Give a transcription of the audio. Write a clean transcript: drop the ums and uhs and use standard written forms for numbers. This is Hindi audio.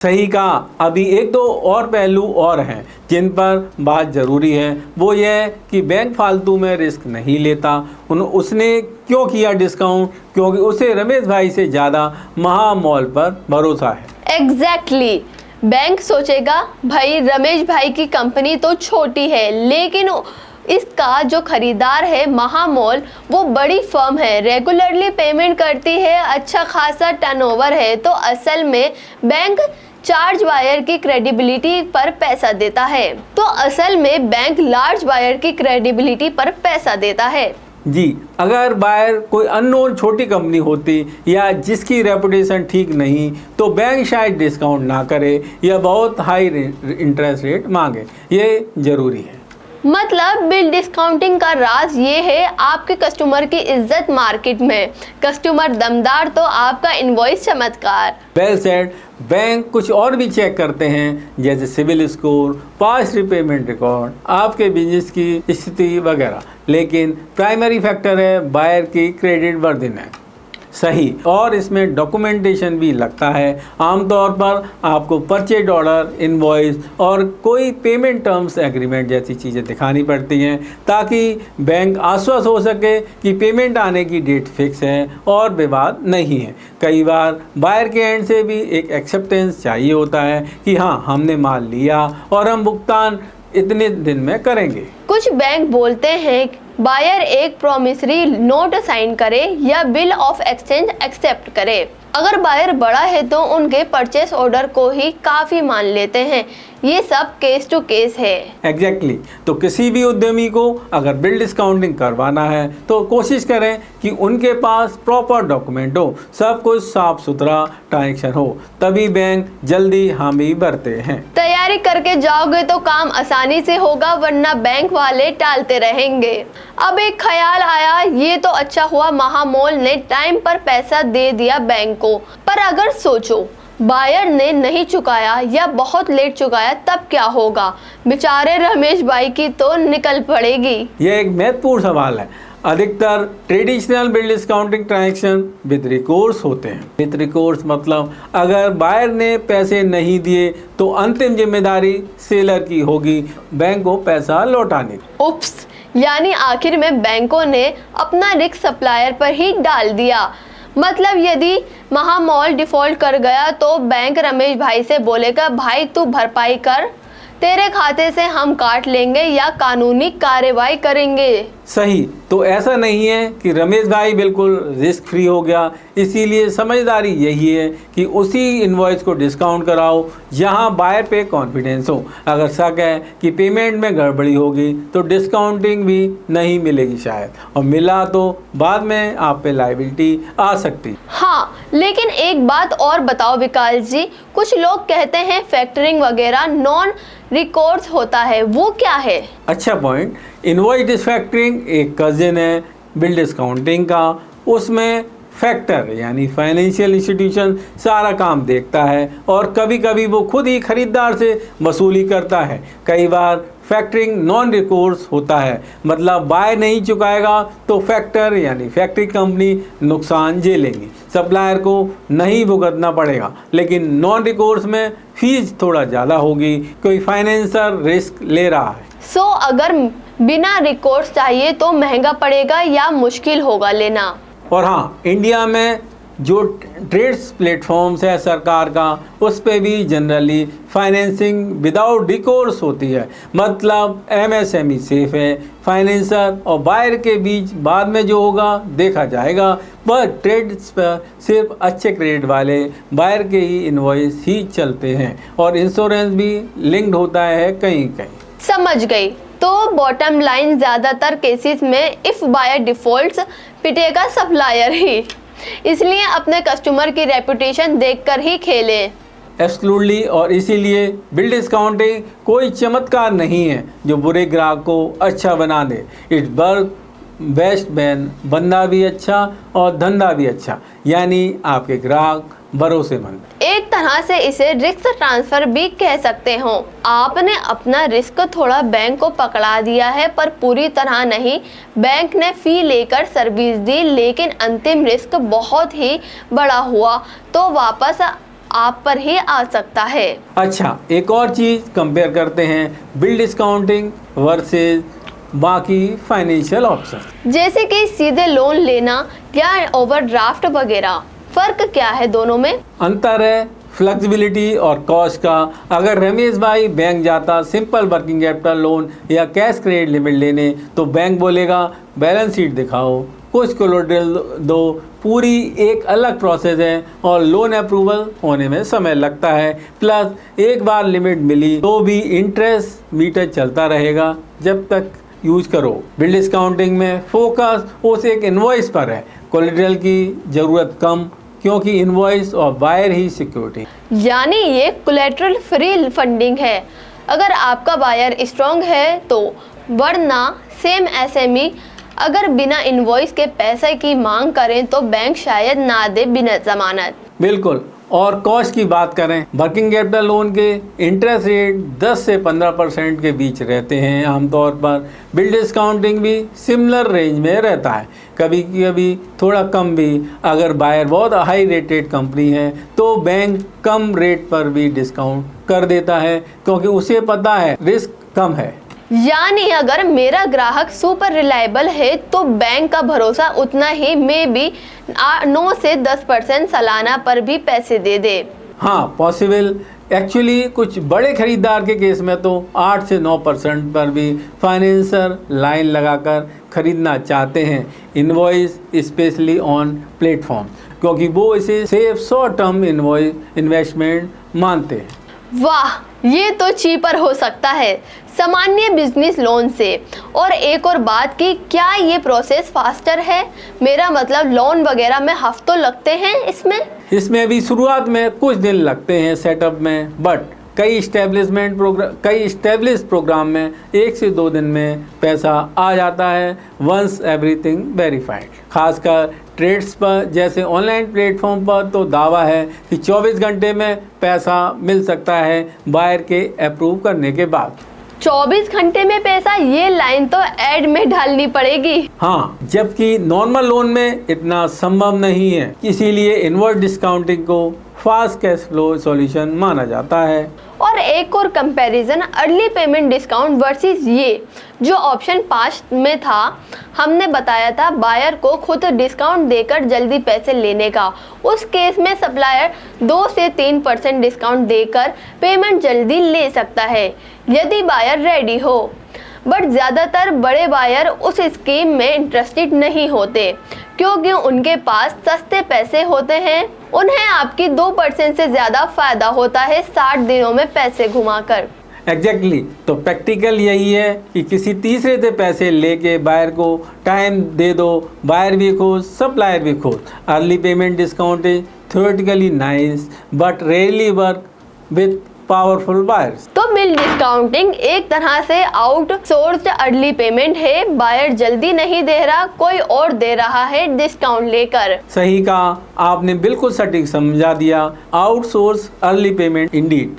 सही कहा। अभी एक दो और पहलू और हैं जिन पर बात ज़रूरी है। वो ये है कि बैंक फालतू में रिस्क नहीं लेता। उसने क्यों किया डिस्काउंट? क्योंकि उसे रमेश भाई से ज़्यादा महामॉल पर भरोसा है। एग्जैक्टली बैंक सोचेगा भाई रमेश भाई की कंपनी तो छोटी है, लेकिन इसका जो खरीदार है महामॉल वो बड़ी फर्म है, रेगुलरली पेमेंट करती है, अच्छा खासा टर्नओवर है। तो असल में बैंक चार्ज बायर की क्रेडिबिलिटी पर पैसा देता है। तो असल में बैंक लार्ज बायर की क्रेडिबिलिटी पर पैसा देता है। जी, अगर बायर कोई अननोन छोटी कंपनी होती या जिसकी रेपुटेशन ठीक नहीं तो बैंक शायद डिस्काउंट ना करे या बहुत हाई इंटरेस्ट रेट मांगे। ये ज़रूरी है। मतलब बिल डिस्काउंटिंग का राज ये है आपके कस्टमर की इज्जत मार्केट में। कस्टमर दमदार तो आपका इनवॉइस चमत्कार। Well said. बैंक कुछ और भी चेक करते हैं जैसे CIBIL score, past repayment record, आपके बिजनेस की स्थिति वगैरह, लेकिन प्राइमरी फैक्टर है बायर की क्रेडिट वर्दिनेस। सही। और इसमें डॉक्यूमेंटेशन भी लगता है। आमतौर पर आपको परचेज ऑर्डर, इनवॉइस और कोई पेमेंट टर्म्स एग्रीमेंट जैसी चीज़ें दिखानी पड़ती हैं ताकि बैंक आश्वस्त हो सके कि पेमेंट आने की डेट फिक्स है और विवाद नहीं है। कई बार बायर के एंड से भी एक एक्सेप्टेंस चाहिए होता है कि हाँ, हमने माल लिया और हम भुगतान इतने दिन में करेंगे। कुछ बैंक बोलते हैं बायर एक प्रॉमिसरी नोट साइन करे या बिल ऑफ एक्सचेंज एक्सेप्ट करे। अगर बायर बड़ा है तो उनके परचेस ऑर्डर को ही काफ़ी मान लेते हैं। ये सब केस टू केस है। एग्जैक्टली। तो किसी भी उद्यमी को अगर बिल डिस्काउंटिंग करवाना है तो कोशिश करें कि उनके पास प्रॉपर डॉक्यूमेंट हो, सब कुछ साफ सुथरा ट्रांजैक्शन हो, तभी बैंक जल्दी हामी भरते हैं। तैयारी करके जाओगे तो काम आसानी से होगा, वरना बैंक वाले टालते रहेंगे। अब एक ख्याल आया, ये तो अच्छा हुआ महामॉल ने टाइम पर पैसा दे दिया बैंक को। पर अगर सोचो बायर ने नहीं चुकाया या बहुत लेट चुकाया तब क्या होगा? बेचारे रमेश भाई की तो निकल पड़ेगी। यह एक महत्वपूर्ण सवाल है। अधिकतर traditional bill discounting transaction with recourse होते हैं। विद रिकोर्स मतलब अगर बायर ने पैसे नहीं दिए तो अंतिम जिम्मेदारी सेलर की होगी बैंक को पैसा लौटाने की। उप्स, यानी आखिर में बैंकों ने अपना रिस्क सप्लायर पर ही डाल दिया। मतलब यदि महामॉल डिफॉल्ट कर गया तो बैंक रमेश भाई से बोलेगा भाई तू भरपाई कर, तेरे खाते से हम काट लेंगे या कानूनी कार्रवाई करेंगे। सही। तो ऐसा नहीं है कि रमेश भाई बिल्कुल रिस्क फ्री हो गया। इसीलिए समझदारी यही है कि उसी इनवॉइस को डिस्काउंट कराओ जहां बायर पे कॉन्फिडेंस हो। अगर शक है कि पेमेंट में गड़बड़ी होगी तो डिस्काउंटिंग भी नहीं मिलेगी शायद, और मिला तो बाद में आप पे लायबिलिटी आ सकती। हाँ, लेकिन एक बात और बताओ विकास जी, कुछ लोग कहते हैं फैक्टरिंग वगैरह नॉन रिकॉर्ड्स होता है, वो क्या है? अच्छा पॉइंट। इनवॉइस डिसफैक्टरिंग एक कजिन है बिल डिस्काउंटिंग का। उसमें फैक्टर यानी फाइनेंशियल इंस्टीट्यूशन सारा काम देखता है और कभी कभी वो खुद ही खरीदार से वसूली करता है। कई बार फैक्टरिंग नॉन रिकोर्स होता है, मतलब बाय नहीं चुकाएगा तो फैक्टर यानी फैक्टरी कंपनी नुकसान झेलेंगी, सप्लायर को नहीं भुगतना पड़ेगा। लेकिन नॉन रिकोर्स में फीस थोड़ा ज़्यादा होगी, कोई फाइनेंसर रिस्क ले रहा है। सो अगर बिना रिकोर्स चाहिए तो महंगा पड़ेगा या मुश्किल होगा लेना। और हाँ, इंडिया में जो ट्रेड्स प्लेटफॉर्म्स है सरकार का, उस पे भी जनरली फाइनेंसिंग विदाउट रिकोर्स होती है। मतलब एमएसएमई सेफ है, फाइनेंसर और बायर के बीच बाद में जो होगा देखा जाएगा। वह ट्रेड्स पर सिर्फ अच्छे क्रेडिट वाले बायर के ही इनवॉइस ही चलते हैं और इंश्योरेंस भी लिंक्ड होता है कहीं कहीं। समझ गई। तो बॉटम लाइन ज़्यादातर केसेस में इफ बायर डिफॉल्ट्स पिटेगा सप्लायर ही, इसलिए अपने कस्टमर की रेपुटेशन देखकर ही खेलें। एब्सोल्युटली। और इसीलिए बिल डिस्काउंटिंग कोई चमत्कार नहीं है जो बुरे ग्राहक को अच्छा बना दे। इट्स वर्क बेस्ट मैन, बंदा भी अच्छा और धंधा भी अच्छा, यानी आपके ग्राहक भरोसेमंद। एक तरह से इसे रिस्क ट्रांसफर भी कह सकते हो। आपने अपना रिस्क थोड़ा बैंक को पकड़ा दिया है पर पूरी तरह नहीं। बैंक ने फी लेकर सर्विस दी, लेकिन अंतिम रिस्क बहुत ही बड़ा हुआ तो वापस आप पर ही आ सकता है। अच्छा, एक और चीज कंपेयर करते हैं बिल डिस्काउंटिंग वर्सेस बाकी फाइनेंशियल ऑप्शन, जैसे कि सीधे लोन लेना या ओवरड्राफ्ट वगैरह। फर्क क्या है दोनों में? अंतर है फ्लेक्सिबिलिटी और कॉस्ट का। अगर रमेश भाई बैंक जाता सिंपल वर्किंग कैपिटल लोन या कैश क्रेडिट लिमिट लेने, तो बैंक बोलेगा बैलेंस शीट दिखाओ, कुछ कोलेटरल दो, पूरी एक अलग प्रोसेस है और लोन अप्रूवल होने में समय लगता है। प्लस एक बार लिमिट मिली तो भी इंटरेस्ट मीटर चलता रहेगा जब तक यूज करो। बिल डिस्काउंटिंग में फोकस उस एक इनवॉइस पर है, कोलेटरल की ज़रूरत कम, क्योंकि इनवॉइस और बायर ही सिक्योरिटी। यानी ये कोलेटरल फ्री फंडिंग है अगर आपका बायर स्ट्रॉन्ग है तो, वरना सेम एसएमई अगर बिना इनवॉइस के पैसे की मांग करें तो बैंक शायद ना दे बिना जमानत। बिल्कुल। और कॉस्ट की बात करें, वर्किंग कैपिटल लोन के इंटरेस्ट रेट 10 से 15% के बीच रहते हैं आमतौर पर। बिल डिस्काउंटिंग भी सिमिलर रेंज में रहता है, कभी कभी थोड़ा कम भी। अगर बायर बहुत हाई रेटेड कंपनी है तो बैंक कम रेट पर भी डिस्काउंट कर देता है, क्योंकि उसे पता है रिस्क कम है। यानी अगर मेरा ग्राहक सुपर रिलायबल है तो बैंक का भरोसा उतना ही, मे बी 9 से 10% सालाना पर भी पैसे दे दे। हाँ, पॉसिबल। एक्चुअली कुछ बड़े खरीदार के केस में तो 8 से 9% पर भी फाइनेंसर लाइन लगाकर खरीदना चाहते हैं, इनवॉइस स्पेशली ऑन प्लेटफॉर्म, क्योंकि वो इसे सेफ शॉर्ट टर्म इन्वेस्टमेंट मानते हैं। वाह, ये तो चीपर हो सकता है सामान्य बिजनेस लोन से। और एक और बात की, क्या ये प्रोसेस फास्टर है? मेरा मतलब लोन वगैरह में हफ्तों लगते हैं इसमें भी शुरुआत में कुछ दिन लगते हैं सेटअप में, बट कई इस्टेब्लिश प्रोग्राम में 1 से 2 दिन में पैसा आ जाता है, वंस एवरीथिंग वेरीफाइड। खासकर ट्रेड्स पर जैसे ऑनलाइन प्लेटफॉर्म पर तो दावा है कि 24 घंटे में पैसा मिल सकता है बायर के अप्रूव करने के बाद। 24 घंटे में पैसा? ये लाइन तो ऐड में डालनी पड़ेगी। हाँ, जबकि नॉर्मल लोन में इतना संभव नहीं है, इसीलिए इनवर्स डिस्काउंटिंग को फास्ट कैश फ्लो सॉल्यूशन माना जाता है। और एक और comparison, early payment discount versus ये जो ऑप्शन 5 में था, हमने बताया था बायर को खुद डिस्काउंट देकर जल्दी पैसे लेने का। उस केस में सप्लायर 2 से 3% डिस्काउंट देकर पेमेंट जल्दी ले सकता है यदि बायर रेडी हो। बट ज़्यादातर बड़े बायर उस स्कीम में इंटरेस्टेड नहीं होते, क्योंकि उनके पास सस्ते पैसे होते हैं। उन्हें आपकी 2% से ज़्यादा फायदा होता है 60 दिनों में पैसे घुमाकर। एग्जैक्टली। तो प्रैक्टिकल यही है कि किसी तीसरे से पैसे लेके बायर को टाइम दे दो, बायर भी खुश, सप्लायर भी खुश। Early payment discount is theoretically nice but rarely work with powerful buyers. तो बिल डिस्काउंटिंग एक तरह से आउटसोर्स्ड अर्ली पेमेंट है। बायर जल्दी नहीं दे रहा, कोई और दे रहा है डिस्काउंट लेकर। सही कहा आपने, बिल्कुल सटीक समझा दिया। Outsource early payment Indeed.